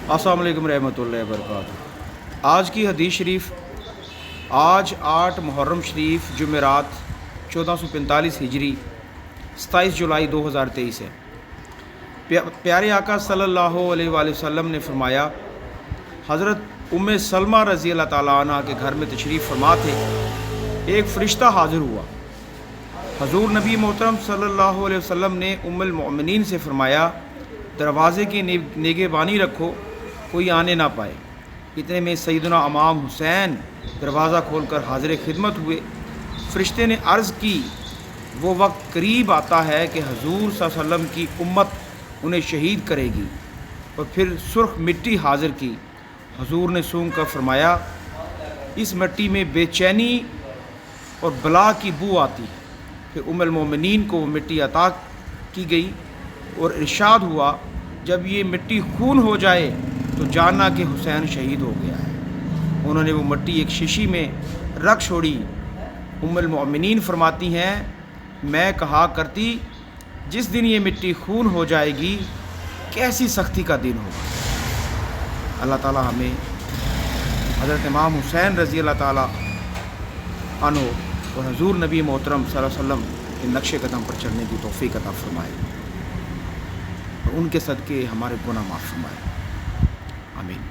अस्सलाम वालेकुम रहमतुल्लाहि व बरकातुहू। आज की हदीस शरीफ आज 8 मुहर्रम शरीफ जुमेरात 1445 हिजरी 27 जुलाई 2023 है। प्यारे आका सल्लल्लाहु अलैहि वसल्लम ने फरमाया, हज़रत उम्मे सलमा रज़ी अल्लाह ताला अन्हा के घर में तशरीफ़ फरमा थे। एक फ़रिश्ता हाज़िर हुआ। हज़ूर नबी मोहतरम सल्लल्लाहु अलैहि वसल्लम ने उम्मुल मोमिनीन से फरमाया, दरवाज़े की निगहबानी रखो, कोई आने ना पाए। इतने में सैयदना इमाम हुसैन दरवाज़ा खोलकर हाज़िर खिदमत हुए। फ़रिश्ते ने अर्ज़ की, वो वक्त करीब आता है कि हजूर सल्लल्लाहु अलैहि वसल्लम की उम्मत उन्हें शहीद करेगी। और फिर सुर्ख मिट्टी हाज़िर की। हजूर ने सूंघ कर फरमाया, इस मिट्टी में बेचैनी और बला की बू आती है। फिर उम्मुल मोमिनीन को वो मिट्टी अता की गई और इरशाद हुआ, जब ये मिट्टी खून हो जाए तो जानना कि हुसैन शहीद हो गया है। उन्होंने वो मिट्टी एक शीशी में रख छोड़ी। उम्मुल मोमिनीन फरमाती हैं, मैं कहा करती, जिस दिन ये मिट्टी खून हो जाएगी कैसी सख्ती का दिन होगा। अल्लाह ताला हमें हज़रत इमाम हुसैन रज़ी अल्लाह ताला अन्हु और हजूर नबी मोहतरम सल्लल्लाहु अलैहि वसल्लम के नक्शे कदम पर चलने की तौफ़ीक़ अता फ़रमाए और उनके सदक़े हमारे गुनाह माफ़ फरमाए। आमीन।